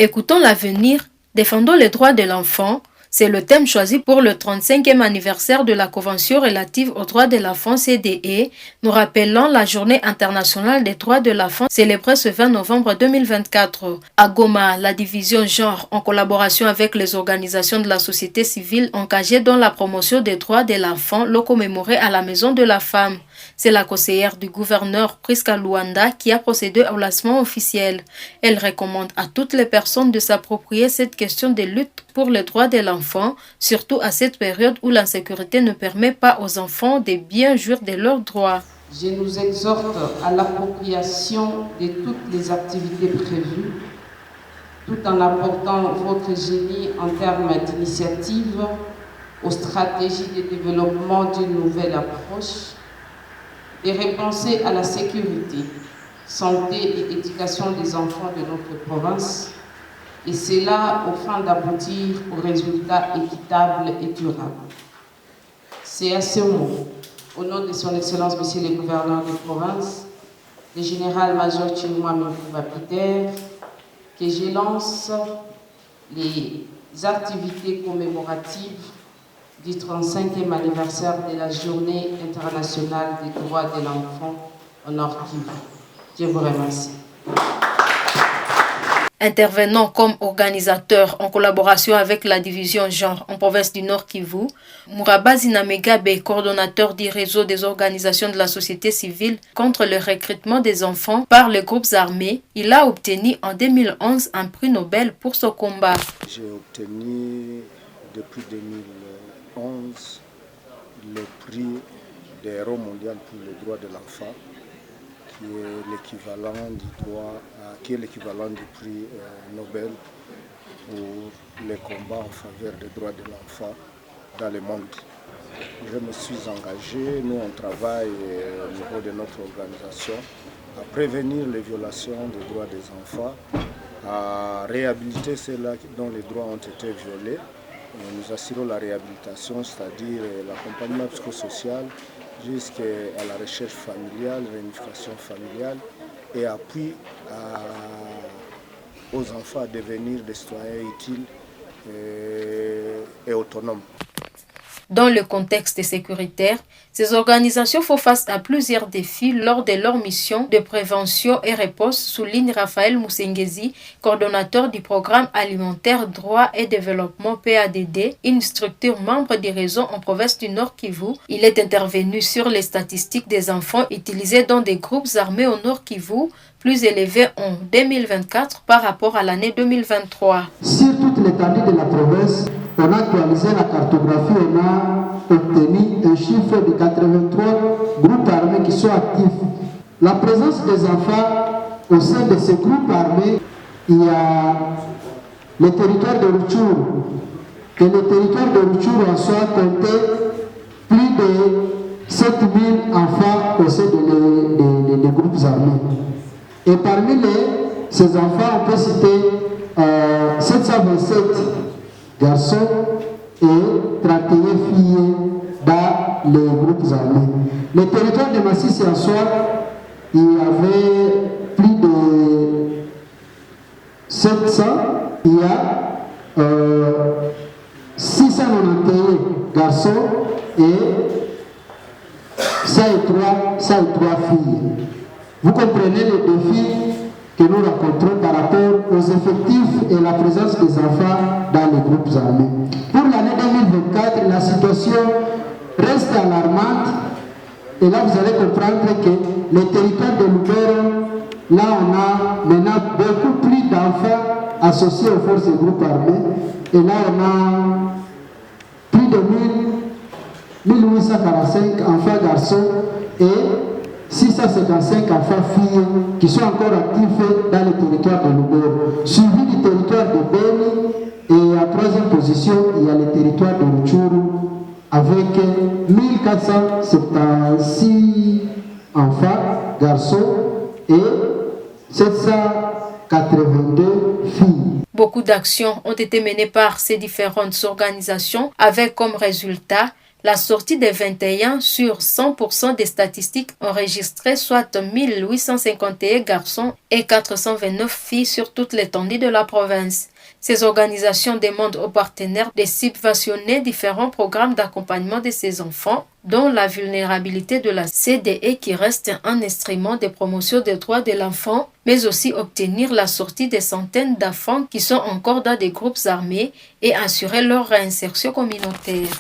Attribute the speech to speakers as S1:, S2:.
S1: Écoutons l'avenir, défendons les droits de l'enfant. C'est le thème choisi pour le 35e anniversaire de la Convention relative aux droits de l'enfant CDE. Nous rappelons la Journée internationale des droits de l'enfant célébrée ce 20 novembre 2024. À Goma, la division genre, en collaboration avec les organisations de la société civile engagées dans la promotion des droits de l'enfant, l'ont commémoré à la Maison de la Femme. C'est la conseillère du gouverneur Priska Luanda qui a procédé au lancement officiel. Elle recommande à toutes les personnes de s'approprier cette question de lutte pour les droits de l'enfant, surtout à cette période où l'insécurité ne permet pas aux enfants de bien jouir de leurs droits.
S2: Je nous exhorte à l'appropriation de toutes les activités prévues, tout en apportant votre génie en termes d'initiative aux stratégies de développement d'une nouvelle approche, et repenser à la sécurité, santé et éducation des enfants de notre province, et cela au fin d'aboutir aux résultats équitables et durables. C'est à ce mot, au nom de son Excellence Monsieur le Gouverneur de province, le général-major Chinois Mikuba Peter, que je lance les activités commémoratives du 35e anniversaire de la Journée internationale des droits de l'enfant au Nord Kivu. Je vous remercie.
S1: Intervenant comme organisateur en collaboration avec la division genre en province du Nord Kivu, Mouraba Zinamegabe, coordonnateur du réseau des organisations de la société civile contre le recrutement des enfants par les groupes armés, il a obtenu en 2011 un prix Nobel pour ce combat.
S3: J'ai obtenu depuis 2011 le prix des héros mondiaux pour le droit de l'enfant, qui est l'équivalent du prix Nobel pour les combats en faveur des droits de l'enfant dans le monde. Je me suis engagé, nous on travaille au niveau de notre organisation à prévenir les violations des droits des enfants, à réhabiliter ceux-là dont les droits ont été violés. Nous assurons la réhabilitation, c'est-à-dire l'accompagnement psychosocial jusqu'à la recherche familiale, réunification familiale et appui aux enfants à devenir des citoyens utiles et autonomes.
S1: Dans le contexte sécuritaire, ces organisations font face à plusieurs défis lors de leur mission de prévention et réponse, souligne Raphaël Moussengezi, coordonnateur du programme alimentaire droit et développement PADD, une structure membre du réseau en province du Nord Kivu. Il est intervenu sur les statistiques des enfants utilisés dans des groupes armés au Nord Kivu, plus élevés en 2024 par rapport à l'année 2023.
S4: Sur toute l'étendue de la province, on a actualisé la cartographie, on a obtenu un chiffre de 83 groupes armés qui sont actifs. La présence des enfants au sein de ces groupes armés, il y a le territoire de Rutshuru. Et le territoire de Rutshuru en soi comptait plus de 7000 enfants au sein des groupes armés. Et parmi ces enfants, on peut citer 727 garçons et 31 filles dans les groupes armés. Le territoire de Masisi en soi, il y avait plus de 700, il y a 691 garçons et 103 filles. Vous comprenez les défis que nous rencontrons par rapport aux effectifs et la présence des enfants dans les groupes armés. Pour l'année 2024, la situation reste alarmante et là vous allez comprendre que le territoire de Lubero, là on a maintenant beaucoup plus d'enfants associés aux forces et groupes armés et là on a plus de 1845 enfants garçons et 655 enfants filles qui sont encore actifs dans le territoire de Lubero, suivi du territoire de Beni, et en troisième position, il y a le territoire de Rutshuru avec 1476 enfants, garçons et 782 filles.
S1: Beaucoup d'actions ont été menées par ces différentes organisations avec comme résultat La sortie des 21 sur 100% des statistiques enregistrées, soit 1851 garçons et 429 filles sur toute l'étendue de la province. Ces organisations demandent aux partenaires de subventionner différents programmes d'accompagnement de ces enfants, dont la vulnérabilité de la CDE qui reste un instrument de promotion des droits de l'enfant, mais aussi obtenir la sortie des centaines d'enfants qui sont encore dans des groupes armés et assurer leur réinsertion communautaire.